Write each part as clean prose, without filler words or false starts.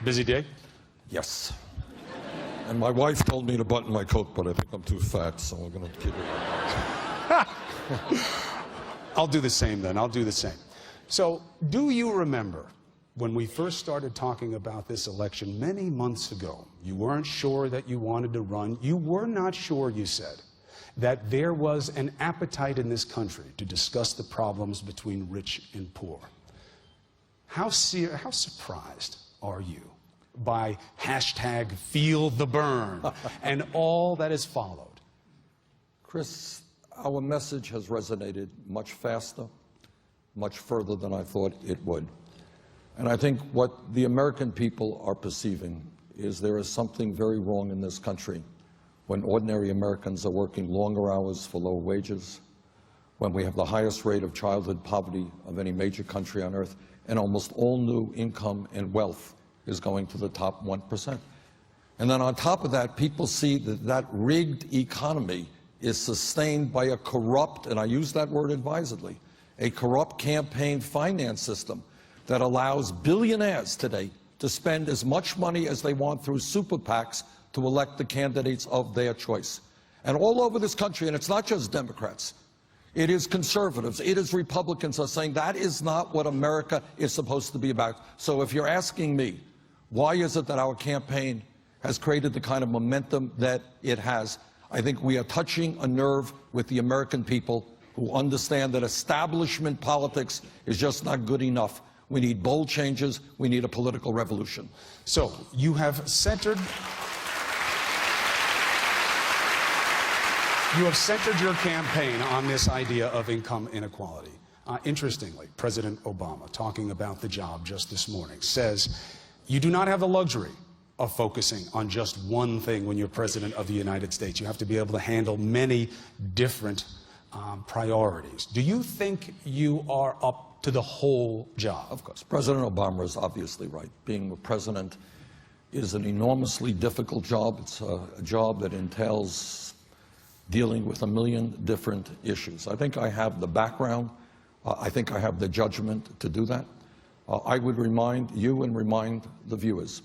Busy day? Yes. And my wife told me to button my coat, but I think I'm too fat, so I'm going to keep it. I'll do the same then. I'll do the same. So, do you remember when we first started talking about this election many months ago? You weren't sure that you wanted to run. You were not sure, you said, that there was an appetite in this country to discuss the problems between rich and poor. How surprised are you by hashtag Feel the Burn and all that has followed? Chris, our message has resonated much faster, much further than I thought it would. And I think what the American people are perceiving is there is something very wrong in this country when ordinary Americans are working longer hours for low wages, when we have the highest rate of childhood poverty of any major country on earth, and almost all new income and wealth is going to the top 1%. And then on top of that, people see that that rigged economy is sustained by a corrupt, and I use that word advisedly, a corrupt campaign finance system that allows billionaires today to spend as much money as they want through super PACs to elect the candidates of their choice. And all over this country, and it's not just Democrats, it is conservatives, it is Republicans are saying that is not what America is supposed to be about. So if you're asking me, why is it that our campaign has created the kind of momentum that it has, I think we are touching a nerve with the American people who understand that establishment politics is just not good enough. We need bold changes. We need a political revolution. So you have centered your campaign on this idea of income inequality. Interestingly, President Obama, talking about the job just this morning, says you do not have the luxury of focusing on just one thing when you're President of the United States. You have to be able to handle many different priorities. Do you think you are up to the whole job? Of course. President Obama is obviously right. Being a president is an enormously difficult job. It's a job that entails dealing with a million different issues. I think I have the background. I think I have the judgment to do that. I would remind you and remind the viewers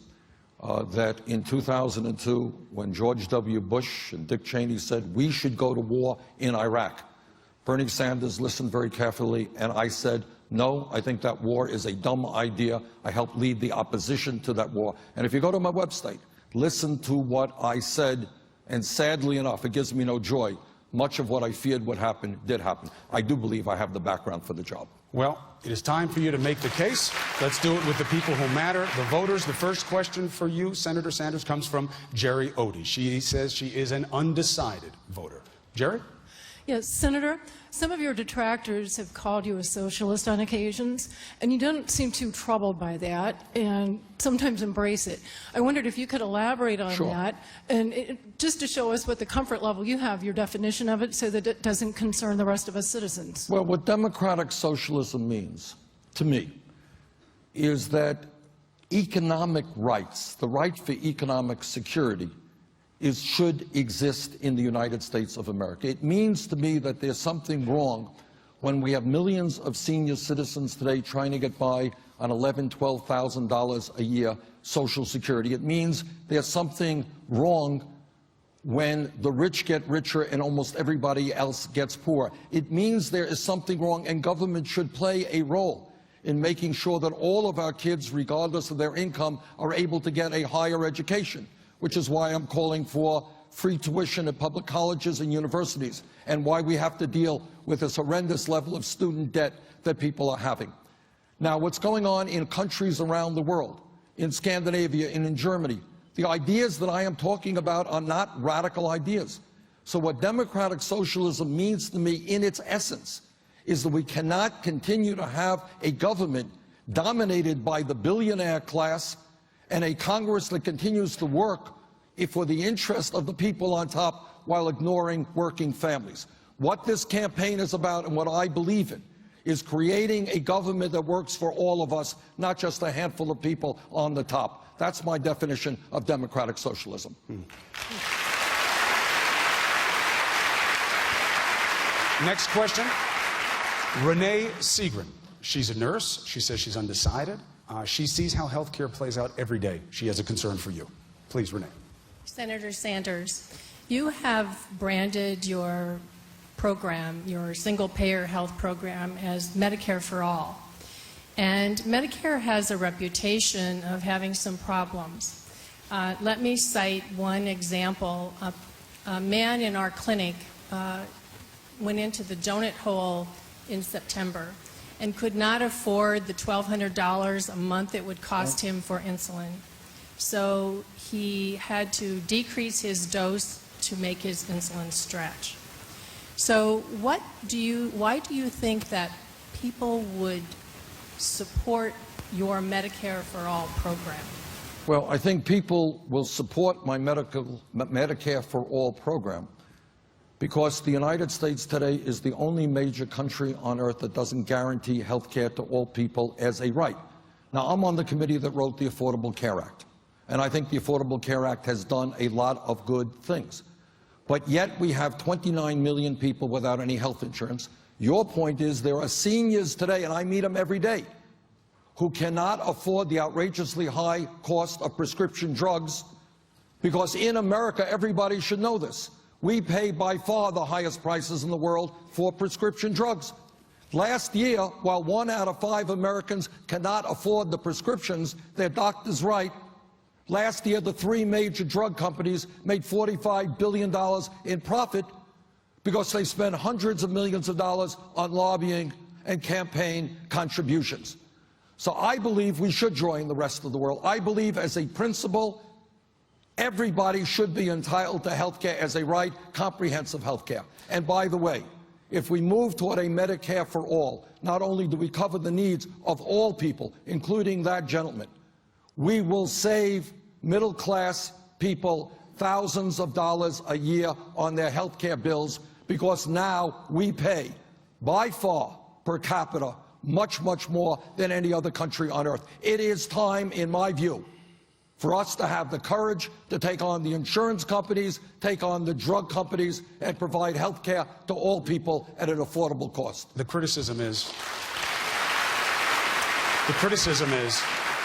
that in 2002, when George W. Bush and Dick Cheney said we should go to war in Iraq, Bernie Sanders listened very carefully, and I said, no, I think that war is a dumb idea. I helped lead the opposition to that war. And if you go to my website, listen to what I said, and sadly enough, it gives me no joy. Much of what I feared would happen did happen. I do believe I have the background for the job. Well, it is time for you to make the case. Let's do it with the people who matter, the voters. The first question for you, Senator Sanders, comes from Jerry Odie. She says she is an undecided voter. Jerry? Yes, Senator, some of your detractors have called you a socialist on occasions, and you don't seem too troubled by that and sometimes embrace it. I wondered if you could elaborate on that, and just to show us what the comfort level you have, your definition of it, so that it doesn't concern the rest of us citizens. Well, what democratic socialism means, to me, is that economic rights, the right for economic security, should exist in the United States of America. It means to me that there's something wrong when we have millions of senior citizens today trying to get by on $11,000, $12,000 a year Social Security. It means there's something wrong when the rich get richer and almost everybody else gets poor. It means there is something wrong, and government should play a role in making sure that all of our kids, regardless of their income, are able to get a higher education, which is why I'm calling for free tuition at public colleges and universities, and why we have to deal with this horrendous level of student debt that people are having. Now, what's going on in countries around the world, in Scandinavia and in Germany, the ideas that I am talking about are not radical ideas. So what democratic socialism means to me in its essence is that we cannot continue to have a government dominated by the billionaire class and a Congress that continues to work for the interest of the people on top while ignoring working families. What this campaign is about, and what I believe in, is creating a government that works for all of us, not just a handful of people on the top. That's my definition of democratic socialism. Next question, Renee Seagren. She's a nurse. She says she's undecided. She sees how health care plays out every day. She has a concern for you. Please, Renee. Senator Sanders, you have branded your program, your single-payer health program, as Medicare for All. And Medicare has a reputation of having some problems. Let me cite one example. A man in our clinic went into the donut hole in September and could not afford the $1,200 a month it would cost him for insulin. So he had to decrease his dose to make his insulin stretch. So why do you think that people would support your Medicare for All program? Well, I think people will support my Medicare for All program because the United States today is the only major country on earth that doesn't guarantee health care to all people as a right. Now, I'm on the committee that wrote the Affordable Care Act, and I think the Affordable Care Act has done a lot of good things. But yet we have 29 million people without any health insurance. Your point is there are seniors today, and I meet them every day, who cannot afford the outrageously high cost of prescription drugs because in America, everybody should know this. We pay by far the highest prices in the world for prescription drugs. Last year, while 1 out of 5 Americans cannot afford the prescriptions their doctors write, last year the 3 major drug companies made $45 billion in profit because they spent hundreds of millions of dollars on lobbying and campaign contributions. So I believe we should join the rest of the world. I believe as a principle, everybody should be entitled to health care as a right, comprehensive health care. And by the way, if we move toward a Medicare for all, not only do we cover the needs of all people, including that gentleman, we will save middle-class people thousands of dollars a year on their health care bills because now we pay, by far, per capita, much, much more than any other country on earth. It is time, in my view, for us to have the courage to take on the insurance companies, take on the drug companies, and provide health care to all people at an affordable cost. The criticism is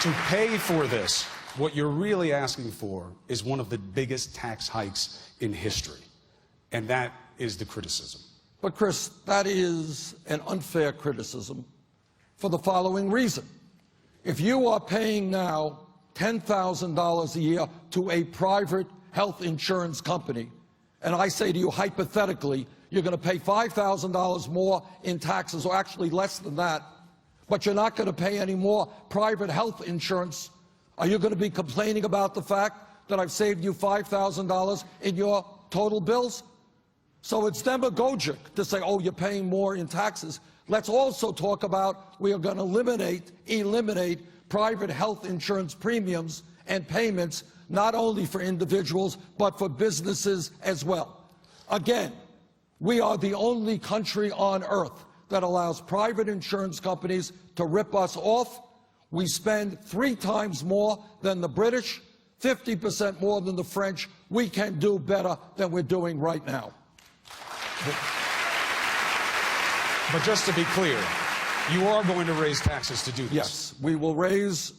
to pay for this, what you're really asking for is one of the biggest tax hikes in history. And that is the criticism. But, Chris, that is an unfair criticism for the following reason. If you are paying now $10,000 a year to a private health insurance company, and I say to you, hypothetically, you're going to pay $5,000 more in taxes, or actually less than that, but you're not going to pay any more private health insurance, are you going to be complaining about the fact that I've saved you $5,000 in your total bills? So it's demagogic to say, oh, you're paying more in taxes. Let's also talk about we are going to eliminate private health insurance premiums and payments, not only for individuals, but for businesses as well. Again, we are the only country on earth that allows private insurance companies to rip us off. We spend 3 times more than the British, 50% more than the French. We can do better than we're doing right now. But just to be clear, you are going to raise taxes to do this. Yes, we will raise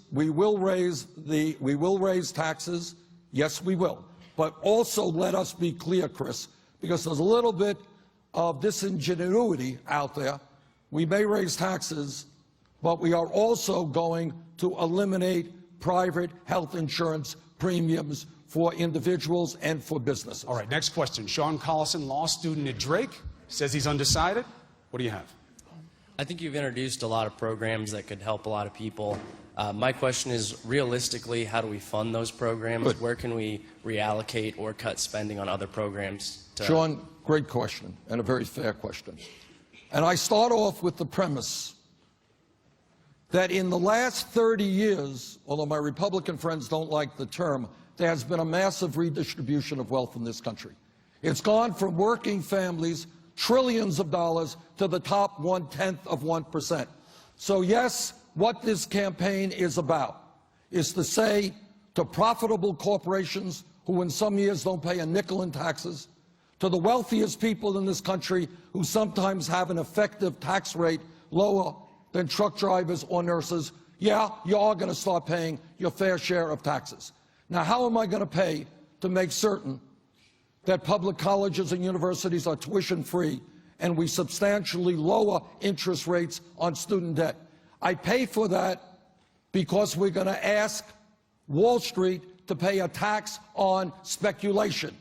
taxes. Yes, we will. But also let us be clear, Chris, because there's a little bit of disingenuity out there. We may raise taxes, but we are also going to eliminate private health insurance premiums for individuals and for businesses. All right, next question. Sean Collison, law student at Drake, says he's undecided. What do you have? I think you've introduced a lot of programs that could help a lot of people. My question is, realistically, how do we fund those programs? Good. Where can we reallocate or cut spending on other programs? Sean, great question, and a very fair question. And I start off with the premise that in the last 30 years, although my Republican friends don't like the term, there has been a massive redistribution of wealth in this country. It's gone from working families, trillions of dollars, to the top 1/10 of 1%. So yes, what this campaign is about is to say to profitable corporations who in some years don't pay a nickel in taxes, to the wealthiest people in this country who sometimes have an effective tax rate lower than truck drivers or nurses, yeah, you are going to start paying your fair share of taxes. Now, how am I going to pay to make certain that public colleges and universities are tuition-free and we substantially lower interest rates on student debt? I pay for that because we're going to ask Wall Street to pay a tax on speculation.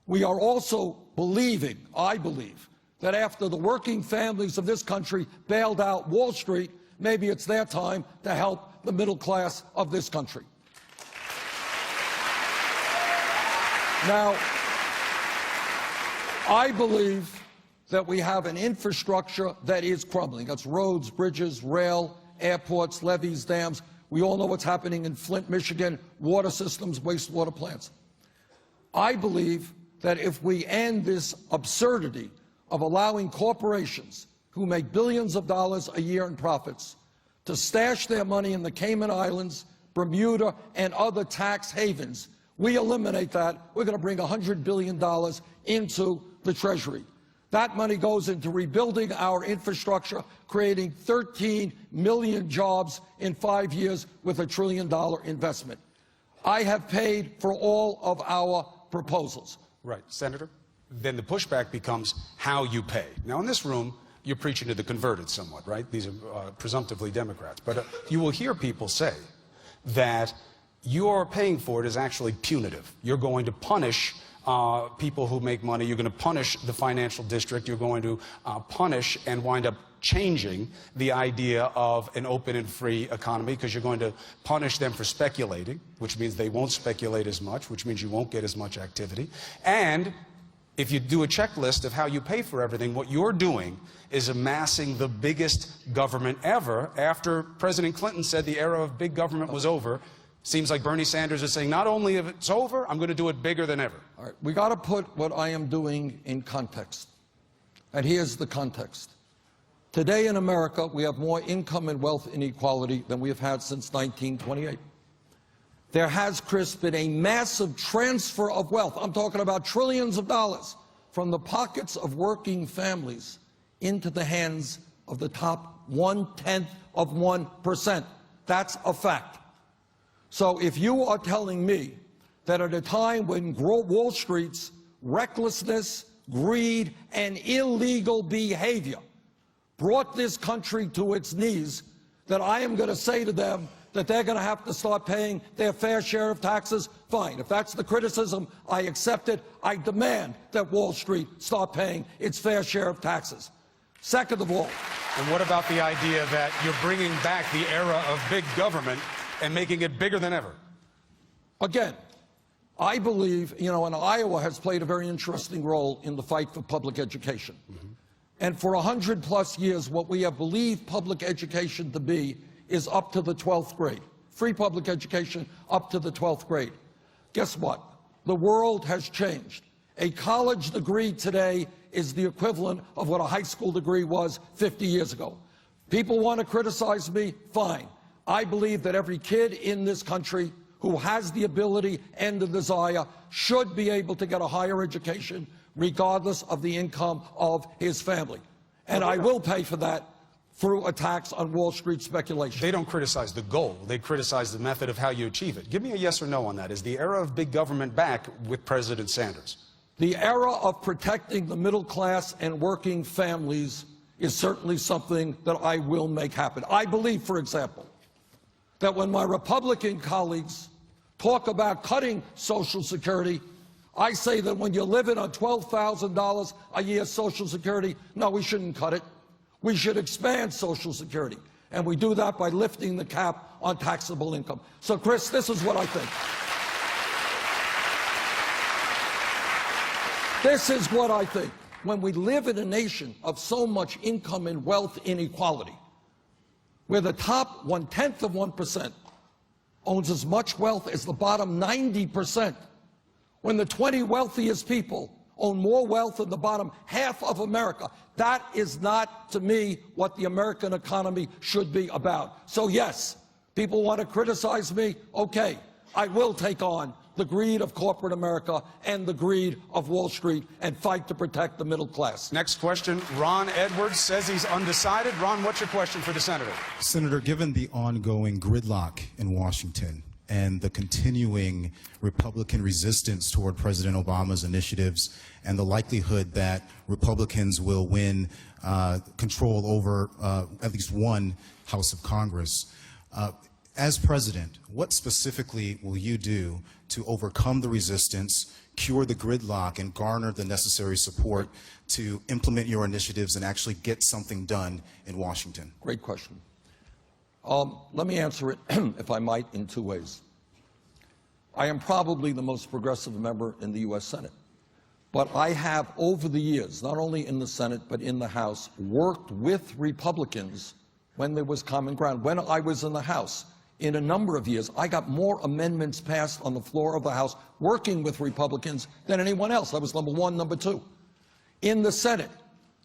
We are also believing, I believe, that after the working families of this country bailed out Wall Street, maybe it's their time to help the middle class of this country. Now, I believe that we have an infrastructure that is crumbling. That's roads, bridges, rail, airports, levees, dams. We all know what's happening in Flint, Michigan, water systems, wastewater plants. I believe that if we end this absurdity of allowing corporations who make billions of dollars a year in profits to stash their money in the Cayman Islands, Bermuda, and other tax havens, we eliminate that, we're going to bring $100 billion into the Treasury. That money goes into rebuilding our infrastructure, creating 13 million jobs in 5 years with $1 trillion investment. I have paid for all of our proposals. Right. Senator? Then the pushback becomes how you pay. Now, in this room, you're preaching to the converted somewhat, right? These are presumptively Democrats. But you will hear people say that your paying for it is actually punitive. You're going to punish people who make money. You're going to punish the financial district. You're going to punish and wind up changing the idea of an open and free economy because you're going to punish them for speculating, which means they won't speculate as much, which means you won't get as much activity. And if you do a checklist of how you pay for everything, what you're doing is amassing the biggest government ever. After President Clinton said the era of big government was over, seems like Bernie Sanders is saying, not only if it's over, I'm going to do it bigger than ever. All right, we got to put what I am doing in context. And here's the context. Today in America, we have more income and wealth inequality than we have had since 1928. There has, Chris, been a massive transfer of wealth. I'm talking about trillions of dollars from the pockets of working families into the hands of the top 0.1%. That's a fact. So if you are telling me that at a time when Wall Street's recklessness, greed, and illegal behavior brought this country to its knees, that I am going to say to them that they're going to have to start paying their fair share of taxes, fine. If that's the criticism, I accept it. I demand that Wall Street start paying its fair share of taxes. Second of all. And what about the idea that you're bringing back the era of big government and making it bigger than ever? Again, I believe, and Iowa has played a very interesting role in the fight for public education. And for 100+ years, what we have believed public education to be is up to the 12th grade. Free public education up to the 12th grade. Guess what? The world has changed. A college degree today is the equivalent of what a high school degree was 50 years ago. People want to criticize me, fine. I believe that every kid in this country who has the ability and the desire should be able to get a higher education regardless of the income of his family. And I will pay for that through a tax on Wall Street speculation. They don't criticize the goal. They criticize the method of how you achieve it. Give me a yes or no on that. Is the era of big government back with President Sanders? The era of protecting the middle class and working families is certainly something that I will make happen. I believe, for example, that when my Republican colleagues talk about cutting Social Security, I say that when you're living on $12,000 a year Social Security, no, we shouldn't cut it. We should expand Social Security. And we do that by lifting the cap on taxable income. So, Chris, this is what I think. This is what I think. When we live in a nation of so much income and wealth inequality, where the top 0.1% owns as much wealth as the bottom 90%, when the 20 wealthiest people own more wealth than the bottom half of America, that is not, to me, what the American economy should be about. So yes, people want to criticize me, okay, I will take on the greed of corporate America and the greed of Wall Street and fight to protect the middle class. Next question, Ron Edwards says he's undecided. Ron, what's your question for the senator? Senator, given the ongoing gridlock in Washington and the continuing Republican resistance toward President Obama's initiatives and the likelihood that Republicans will win control over at least one House of Congress, as president, what specifically will you do to overcome the resistance, cure the gridlock, and garner the necessary support to implement your initiatives and actually get something done in Washington? Great question. Let me answer it, if I might, in two ways. I am probably the most progressive member in the U.S. Senate. But I have, over the years, not only in the Senate but in the House, worked with Republicans when there was common ground. When I was in the House, in a number of years, I got more amendments passed on the floor of the House working with Republicans than anyone else. That was number one. Number two, in the Senate,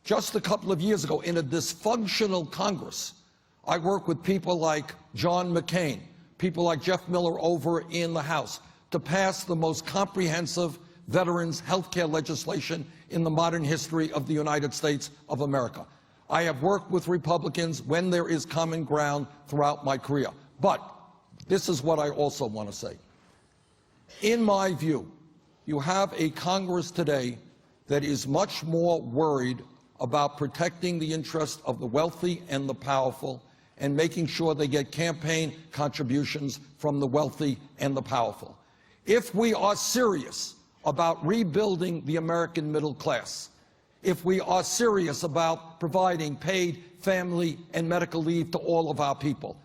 just a couple of years ago, in a dysfunctional Congress, I worked with people like John McCain, people like Jeff Miller over in the House, to pass the most comprehensive veterans health care legislation in the modern history of the United States of America. I have worked with Republicans when there is common ground throughout my career. But this is what I also want to say. In my view, you have a Congress today that is much more worried about protecting the interests of the wealthy and the powerful and making sure they get campaign contributions from the wealthy and the powerful. If we are serious about rebuilding the American middle class, if we are serious about providing paid family and medical leave to all of our people,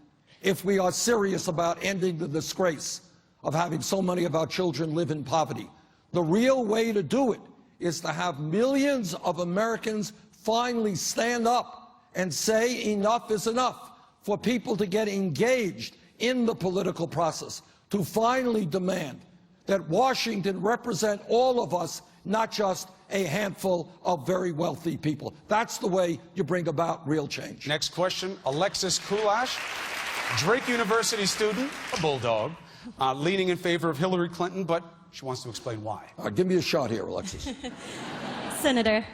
if we are serious about ending the disgrace of having so many of our children live in poverty, the real way to do it is to have millions of Americans finally stand up and say enough is enough, for people to get engaged in the political process, to finally demand that Washington represent all of us, not just a handful of very wealthy people. That's the way you bring about real change. Next question, Alexis Kulash, Drake University student, a bulldog, leaning in favor of Hillary Clinton, but she wants to explain why. Give me a shot here, Alexis. Senator,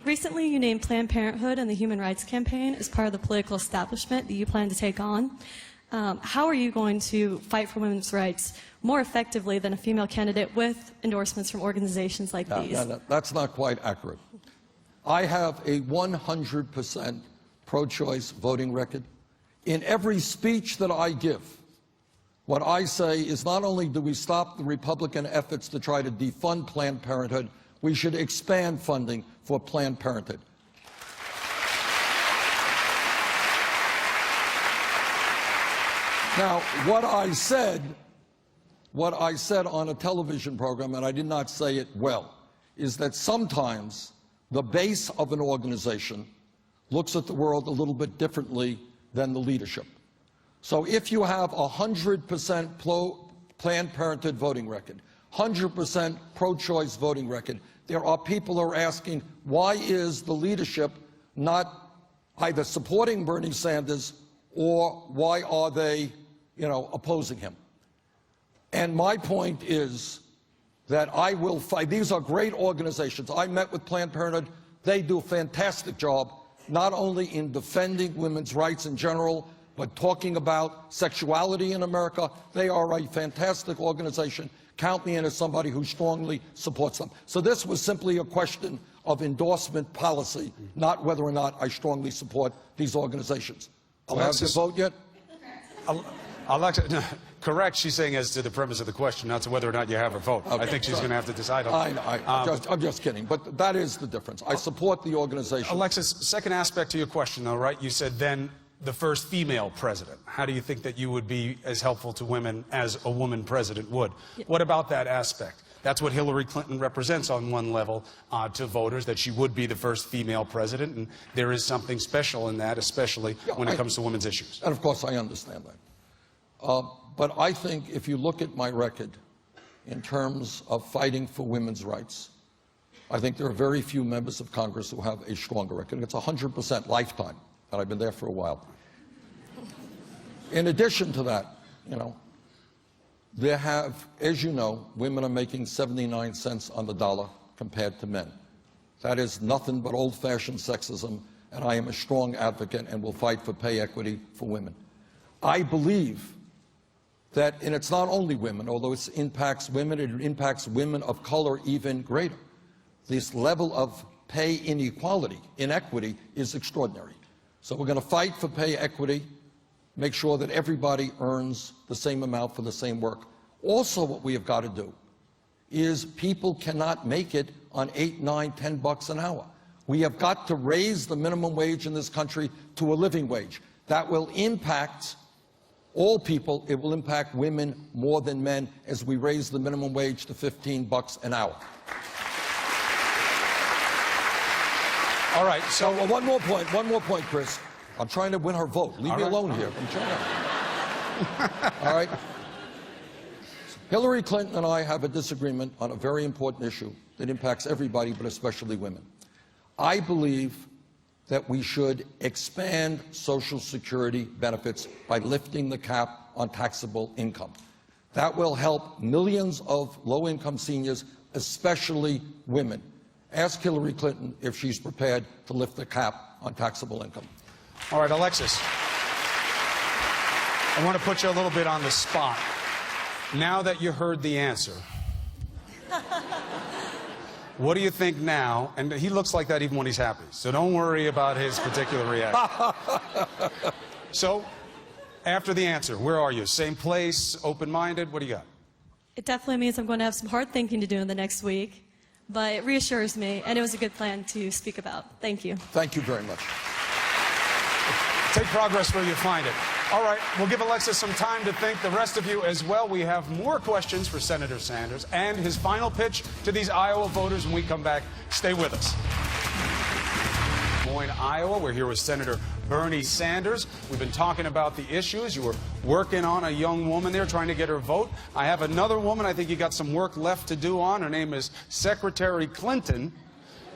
recently you named Planned Parenthood and the Human Rights Campaign as part of the political establishment that you plan to take on. How are you going to fight for women's rights more effectively than a female candidate with endorsements from organizations like these? No, that's not quite accurate. I have a 100% pro-choice voting record. In every speech that I give, what I say is not only do we stop the Republican efforts to try to defund Planned Parenthood, we should expand funding for Planned Parenthood. Now, what I said on a television program, and I did not say it well, is that sometimes the base of an organization looks at the world a little bit differently than the leadership. So if you have 100% Planned Parenthood voting record, 100% pro-choice voting record, there are people who are asking, why is the leadership not either supporting Bernie Sanders or why are they, opposing him? And my point is that I will fight. These are great organizations. I met with Planned Parenthood. They do a fantastic job, not only in defending women's rights in general, but talking about sexuality in America. They are a fantastic organization. Count me in as somebody who strongly supports them. So this was simply a question of endorsement policy, not whether or not I strongly support these organizations. Do I have to vote yet? Alexa, correct. She's saying as to the premise of the question, not to whether or not you have her vote. Okay, I think she's going to have to decide on that. I'm just kidding, but that is the difference. I support the organization. Alexis, second aspect to your question, though, right? You said then the first female president. How do you think that you would be as helpful to women as a woman president would? Yeah. What about that aspect? That's what Hillary Clinton represents on one level to voters, that she would be the first female president, and there is something special in that, especially when it comes to women's issues. And of course, I understand that. But I think if you look at my record in terms of fighting for women's rights, I think there are very few members of Congress who have a stronger record. It's 100% lifetime, and I've been there for a while. In addition to that, there have, as you know, women are making 79 cents on the dollar compared to men. That is nothing but old-fashioned sexism, and I am a strong advocate and will fight for pay equity for women. I believe that, and it's not only women, although it impacts women of color even greater. This level of pay inequality, inequity, is extraordinary. So we're going to fight for pay equity, make sure that everybody earns the same amount for the same work. Also, what we have got to do is people cannot make it on $8, $9, $10 an hour. We have got to raise the minimum wage in this country to a living wage. That will impact all people. It will impact women more than men as we raise the minimum wage to $15 an hour. All right, So one more point, Chris. I'm trying to win her vote. Leave me alone here. I'm trying. All right. Hillary Clinton and I have a disagreement on a very important issue that impacts everybody, but especially women. I believe that we should expand Social Security benefits by lifting the cap on taxable income. That will help millions of low-income seniors, especially women. Ask Hillary Clinton if she's prepared to lift the cap on taxable income. All right, Alexis, I want to put you a little bit on the spot. Now that you heard the answer, what do you think now? And he looks like that even when he's happy, so don't worry about his particular reaction. So, after the answer, where are you? Same place, open-minded? What do you got? It definitely means I'm going to have some hard thinking to do in the next week, but it reassures me, and it was a good plan to speak about. Thank you. Thank you very much. Take progress where you find it. All right, we'll give Alexis some time to think. The rest of you as well. We have more questions for Senator Sanders and his final pitch to these Iowa voters when we come back. Stay with us. Des Moines, Iowa. We're here with Senator Bernie Sanders. We've been talking about the issues. You were working on a young woman there, trying to get her vote. I have another woman I think you got some work left to do on. Her name is Secretary Clinton.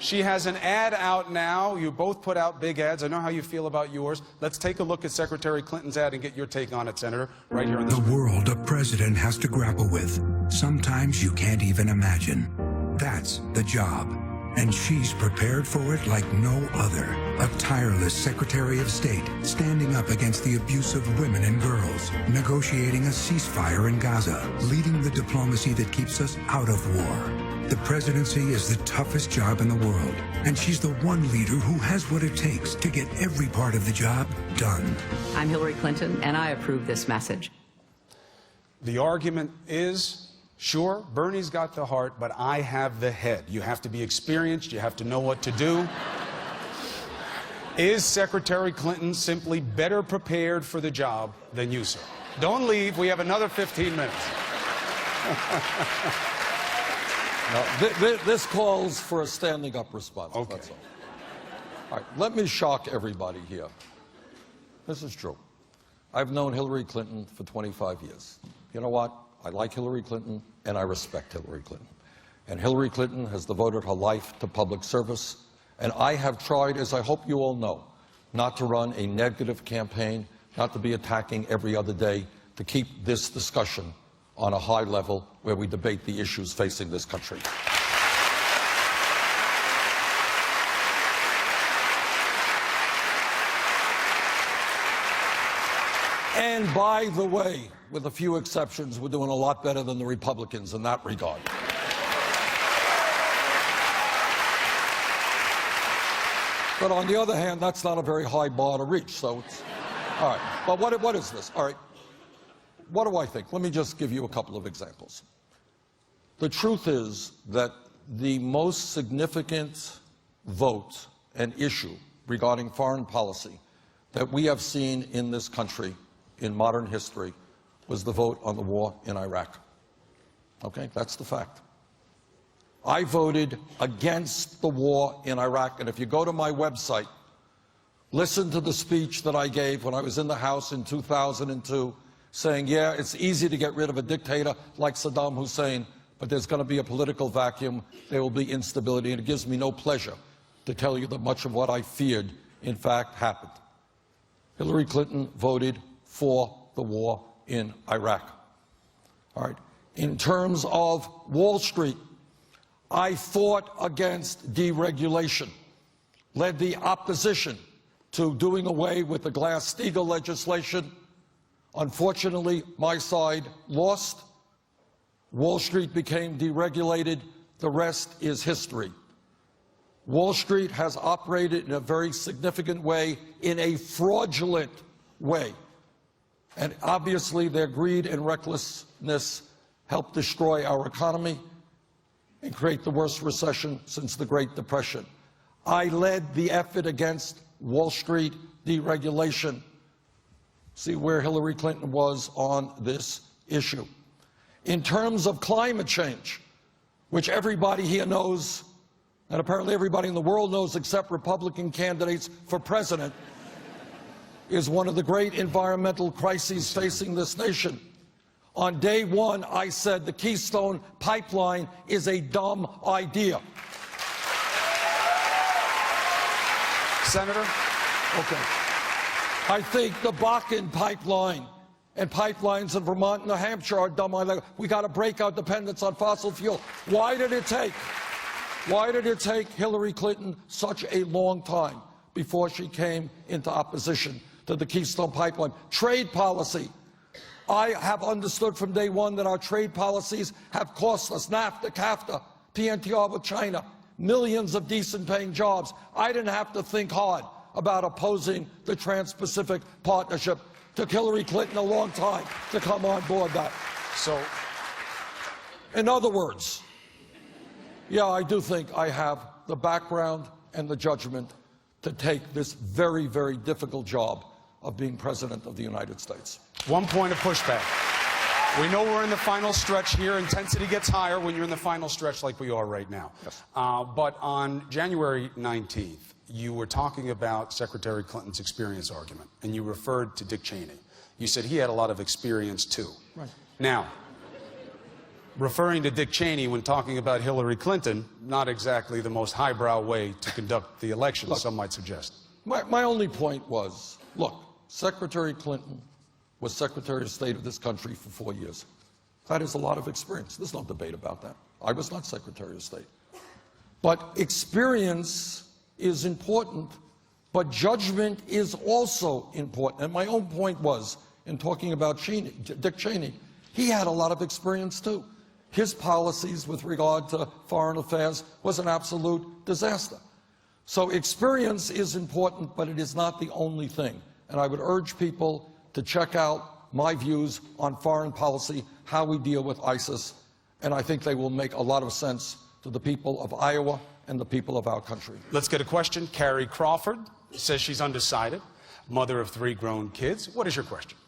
She has an ad out now. You both put out big ads. I know how you feel about yours. Let's take a look at Secretary Clinton's ad and get your take on it, Senator, right here in this. The world a president has to grapple with. Sometimes you can't even imagine. That's the job. And she's prepared for it like no other. A tireless Secretary of State, standing up against the abuse of women and girls, negotiating a ceasefire in Gaza, leading the diplomacy that keeps us out of war. The presidency is the toughest job in the world, and she's the one leader who has what it takes to get every part of the job done. I'm Hillary Clinton, and I approve this message. The argument is, sure, Bernie's got the heart, but I have the head. You have to be experienced. You have to know what to do. Is Secretary Clinton simply better prepared for the job than you, sir? Don't leave. We have another 15 minutes. No, this calls for a standing up response. Okay. That's all. All right, let me shock everybody here. This is true. I've known Hillary Clinton for 25 years. You know what? I like Hillary Clinton and I respect Hillary Clinton. And Hillary Clinton has devoted her life to public service. And I have tried, as I hope you all know, not to run a negative campaign, not to be attacking every other day, to keep this discussion on a high level where we debate the issues facing this country. And by the way, with a few exceptions, we're doing a lot better than the Republicans in that regard. But on the other hand, that's not a very high bar to reach, so it's... All right, but what is this? All right. What do I think? Let me just give you a couple of examples. The truth is that the most significant vote and issue regarding foreign policy that we have seen in this country in modern history was the vote on the war in Iraq. Okay, that's the fact. I voted against the war in Iraq, and if you go to my website, listen to the speech that I gave when I was in the House in 2002, saying, yeah, it's easy to get rid of a dictator like Saddam Hussein, but there's going to be a political vacuum, there will be instability, and it gives me no pleasure to tell you that much of what I feared, in fact, happened. Hillary Clinton voted for the war in Iraq. All right. In terms of Wall Street, I fought against deregulation, led the opposition to doing away with the Glass-Steagall legislation. Unfortunately, my side lost. Wall Street became deregulated. The rest is history. Wall Street has operated in a very significant way, in a fraudulent way. And obviously, their greed and recklessness helped destroy our economy and create the worst recession since the Great Depression. I led the effort against Wall Street deregulation. See where Hillary Clinton was on this issue. In terms of climate change, which everybody here knows, and apparently everybody in the world knows except Republican candidates for president, is one of the great environmental crises facing this nation. On day one, I said the Keystone Pipeline is a dumb idea. Senator? Okay. I think the Bakken Pipeline and pipelines in Vermont and New Hampshire are dumb ideas. We got to break our dependence on fossil fuel. Why did it take Hillary Clinton such a long time before she came into opposition to the Keystone Pipeline? Trade policy. I have understood from day one that our trade policies have cost us NAFTA, CAFTA, PNTR with China, millions of decent-paying jobs. I didn't have to think hard about opposing the Trans-Pacific Partnership. Took Hillary Clinton a long time to come on board that. So, in other words, yeah, I do think I have the background and the judgment to take this very, very difficult job of being President of the United States. one point of pushback. We know we're in the final stretch here. Intensity gets higher when you're in the final stretch like we are right now. Yes. But on January 19th, you were talking about Secretary Clinton's experience argument, and you referred to Dick Cheney. You said he had a lot of experience, too. Right. Now, referring to Dick Cheney when talking about Hillary Clinton, not exactly the most highbrow way to conduct the election, some might suggest. My only point was, look, Secretary Clinton was Secretary of State of this country for 4 years. That is a lot of experience. There's no debate about that. I was not Secretary of State. But experience is important, but judgment is also important. And my own point was, in talking about Dick Cheney, he had a lot of experience too. His policies with regard to foreign affairs was an absolute disaster. So experience is important, but it is not the only thing. And I would urge people to check out my views on foreign policy, how we deal with ISIS, and I think they will make a lot of sense to the people of Iowa and the people of our country. Let's get a question. Carrie Crawford says she's undecided, mother of 3 grown kids. What is your question?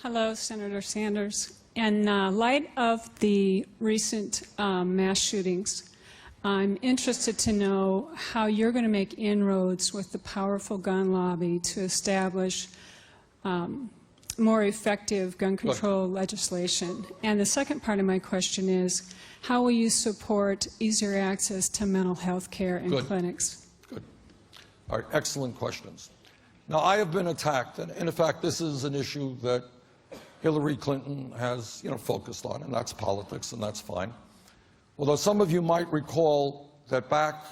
Hello, Senator Sanders. In light of the recent mass shootings, I'm interested to know how you're going to make inroads with the powerful gun lobby to establish more effective gun control legislation. And the second part of my question is, how will you support easier access to mental health care in clinics? Good. All right, excellent questions. Now, I have been attacked, and in fact, this is an issue that Hillary Clinton has, focused on, and that's politics, and that's fine. Although some of you might recall that back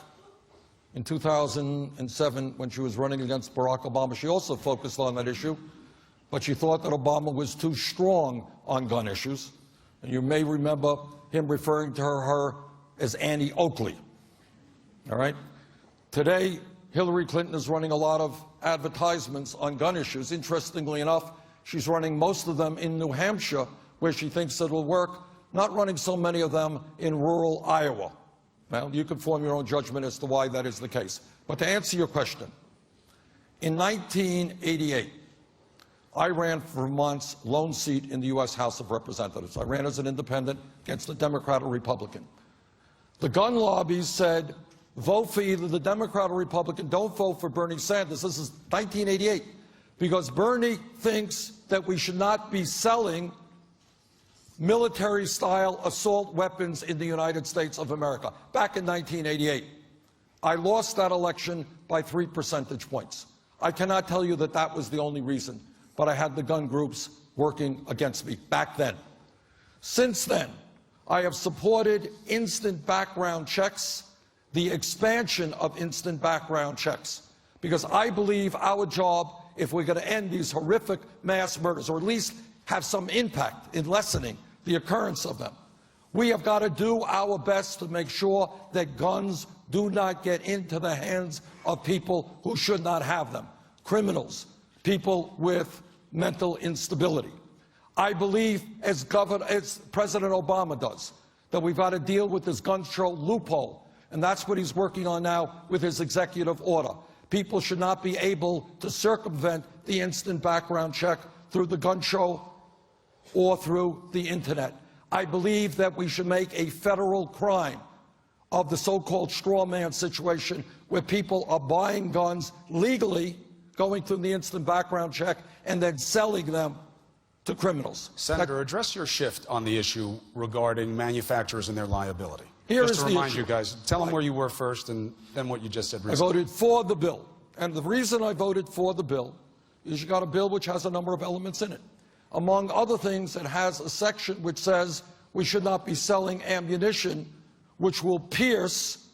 in 2007, when she was running against Barack Obama, she also focused on that issue, but she thought that Obama was too strong on gun issues. And you may remember him referring to her as Annie Oakley. All right? Today, Hillary Clinton is running a lot of advertisements on gun issues. Interestingly enough, she's running most of them in New Hampshire, where she thinks it'll work, not running so many of them in rural Iowa. Well, you can form your own judgment as to why that is the case. But to answer your question, in 1988, I ran for Vermont's lone seat in the U.S. House of Representatives. I ran as an independent against a Democrat or Republican. The gun lobbies said, vote for either the Democrat or Republican, don't vote for Bernie Sanders. This is 1988, because Bernie thinks that we should not be selling military-style assault weapons in the United States of America. Back in 1988, I lost that election by 3 percentage points. I cannot tell you that that was the only reason, but I had the gun groups working against me back then. Since then, I have supported instant background checks, the expansion of instant background checks, because I believe our job, if we're going to end these horrific mass murders, or at least have some impact in lessening the occurrence of them, we have got to do our best to make sure that guns do not get into the hands of people who should not have them, criminals, people with mental instability. I believe, as President Obama does, that we've got to deal with this gun control loophole, and that's what he's working on now with his executive order. People should not be able to circumvent the instant background check through the gun show or through the internet. I believe that we should make a federal crime of the so-called straw man situation where people are buying guns legally, going through the instant background check, and then selling them to criminals. Senator, address your shift on the issue regarding manufacturers and their liability. Just to remind you guys, tell them where you were first and then what you just said recently. I voted for the bill. And the reason I voted for the bill is you got a bill which has a number of elements in it. Among other things, it has a section which says we should not be selling ammunition which will pierce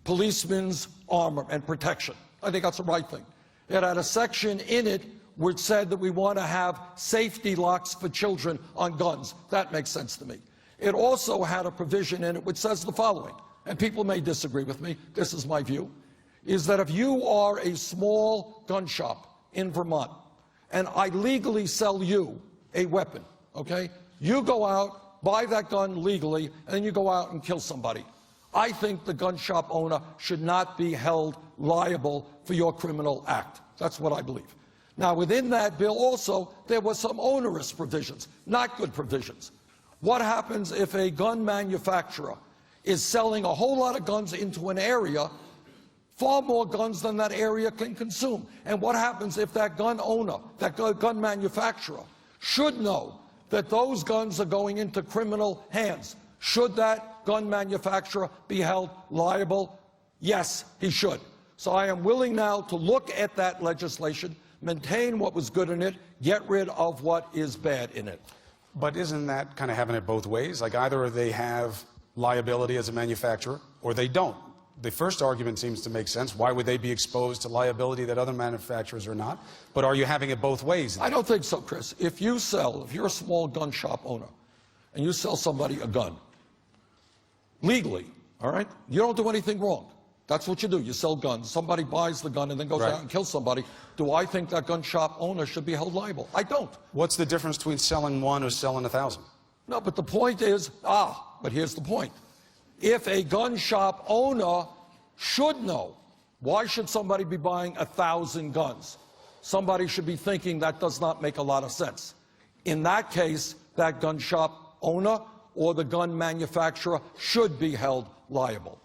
policemen's armor and protection. I think that's the right thing. It had a section in it which said that we want to have safety locks for children on guns. That makes sense to me. It also had a provision in it which says the following, and people may disagree with me, this is my view, is that if you are a small gun shop in Vermont and I legally sell you a weapon, okay, you go out, buy that gun legally, and then you go out and kill somebody. I think the gun shop owner should not be held liable for your criminal act. That's what I believe. Now, within that bill also, there were some onerous provisions, not good provisions. What happens if a gun manufacturer is selling a whole lot of guns into an area, far more guns than that area can consume? And what happens if that gun owner, that gun manufacturer, should know that those guns are going into criminal hands? Should that gun manufacturer be held liable? Yes, he should. So I am willing now to look at that legislation, maintain what was good in it, get rid of what is bad in it. But isn't that kind of having it both ways? Like either they have liability as a manufacturer or they don't. The first argument seems to make sense. Why would they be exposed to liability that other manufacturers are not? But are you having it both ways? I don't think so, Chris. If you're a small gun shop owner and you sell somebody a gun legally, all right, you don't do anything wrong. That's what you do. You sell guns. Somebody buys the gun and then goes out and kills somebody. Do I think that gun shop owner should be held liable? I don't. What's the difference between selling one or selling 1,000? No, but the point is, but here's the point. If a gun shop owner should know, why should somebody be buying 1,000 guns? Somebody should be thinking that does not make a lot of sense. In that case, that gun shop owner or the gun manufacturer should be held liable.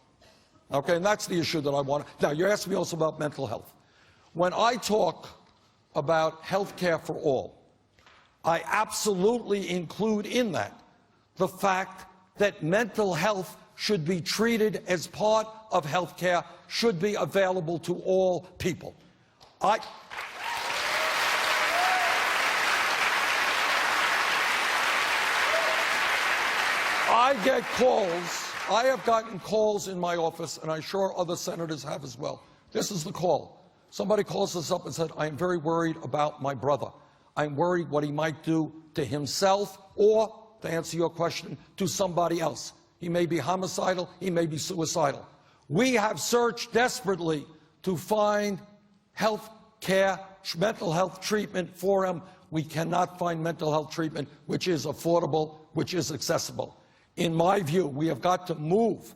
Okay, and that's the issue that I want. Now, you're asking me also about mental health. When I talk about health care for all, I absolutely include in that the fact that mental health should be treated as part of health care, should be available to all people. I get calls. I have gotten calls in my office, and I'm sure other senators have as well. This is the call. Somebody calls us up and said, I am very worried about my brother. I'm worried what he might do to himself or, to answer your question, to somebody else. He may be homicidal, he may be suicidal. We have searched desperately to find health care, mental health treatment for him. We cannot find mental health treatment which is affordable, which is accessible. In my view, we have got to move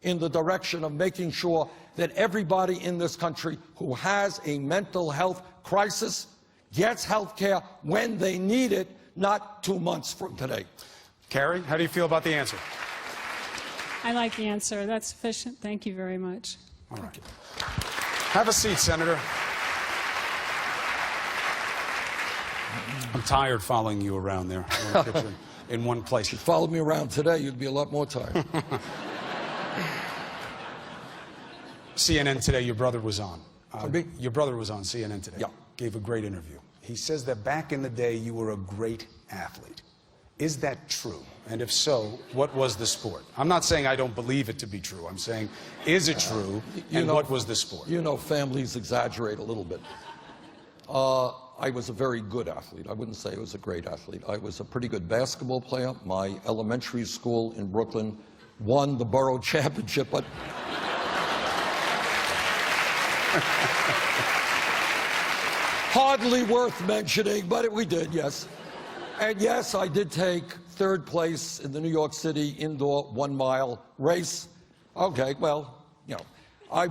in the direction of making sure that everybody in this country who has a mental health crisis gets health care when they need it, not 2 months from today. Carrie, how do you feel about the answer? I like the answer. That's sufficient. Thank you very much. All right. Have a seat, Senator. I'm tired following you around there in one place. If you followed me around today, you'd be a lot more tired. CNN today, your brother was on. Your brother was on CNN today. Yeah. Gave a great interview. He says that back in the day, you were a great athlete. Is that true? And if so, what was the sport? I'm not saying I don't believe it to be true. I'm saying, is it true, and what was the sport? You know, families exaggerate a little bit. I was a very good athlete. I wouldn't say I was a great athlete. I was a pretty good basketball player. My elementary school in Brooklyn won the borough championship, but hardly worth mentioning, but we did, yes. And yes, I did take third place in the New York City indoor 1 mile race. Okay, well, you know, I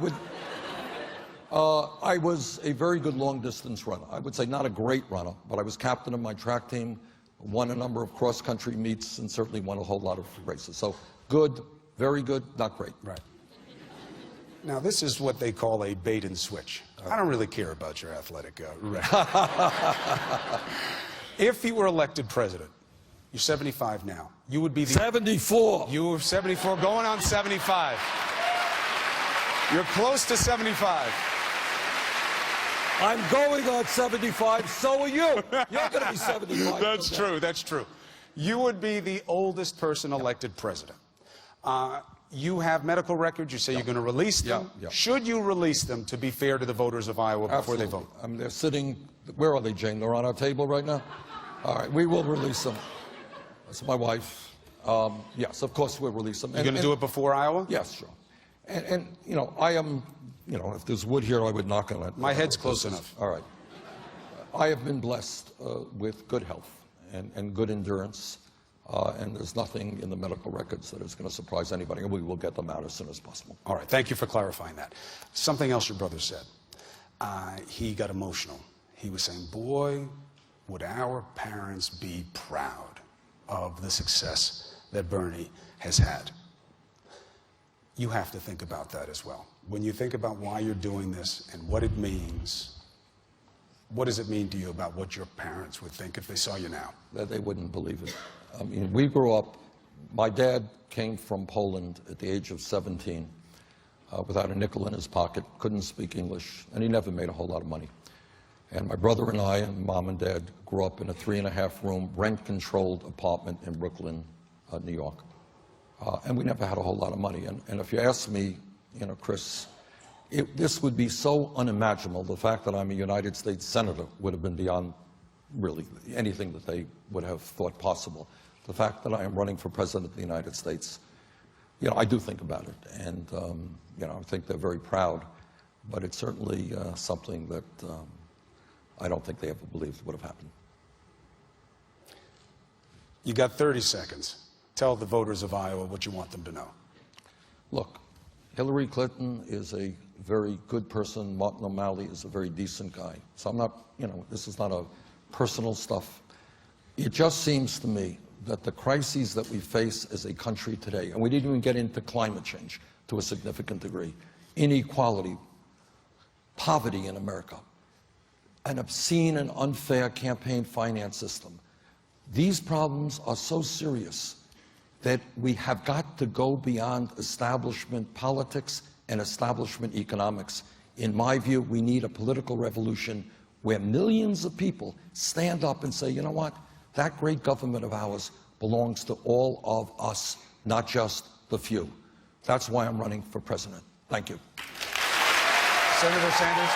was a very good long distance runner. I would say not a great runner, but I was captain of my track team, won a number of cross country meets, and certainly won a whole lot of races. So good, very good, not great. Right. Now, this is what they call a bait and switch. I don't really care about your athletic record. If you were elected president, you're 75 now, you would be the... 74. You were 74, going on 75. You're close to 75. I'm going on 75, so are you. You're going to be 75. That's true, that's true. You would be the oldest person elected president. You have medical records, you say you're going to release them. Yeah. Should you release them to be fair to the voters of Iowa before they vote? They're sitting, where are they, Jane? They're on our table right now? All right, we will release them. That's my wife. Yes, of course we'll release them. You're going to do it before Iowa? Yes, sure. And you know, I am, you know, if there's wood here, I would knock on it. My head's close enough. All right. I have been blessed with good health and good endurance, and there's nothing in the medical records that is going to surprise anybody, and we will get them out as soon as possible. All right, thank you for clarifying that. Something else your brother said. He got emotional. He was saying, boy, would our parents be proud of the success that Bernie has had. You have to think about that as well. When you think about why you're doing this and what it means, what does it mean to you about what your parents would think if they saw you now? That they wouldn't believe it. I mean, we grew up, my dad came from Poland at the age of 17 without a nickel in his pocket, couldn't speak English, and he never made a whole lot of money. And my brother and I, and mom and dad, grew up in a 3.5-room, rent-controlled apartment in Brooklyn, New York. And we never had a whole lot of money. And if you ask me, you know, Chris, this would be so unimaginable. The fact that I'm a United States Senator would have been beyond really anything that they would have thought possible. The fact that I am running for President of the United States, you know, I do think about it. And, you know, I think they're very proud. But it's certainly something that I don't think they ever believed would have happened. You got 30 seconds. Tell the voters of Iowa what you want them to know. Look, Hillary Clinton is a very good person. Martin O'Malley is a very decent guy. So I'm not, you know, this is not a personal stuff. It just seems to me that the crises that we face as a country today, and we didn't even get into climate change to a significant degree, inequality, poverty in America, an obscene and unfair campaign finance system. These problems are so serious that we have got to go beyond establishment politics and establishment economics. In my view, we need a political revolution where millions of people stand up and say, you know what, that great government of ours belongs to all of us, not just the few. That's why I'm running for president. Thank you. Senator Sanders.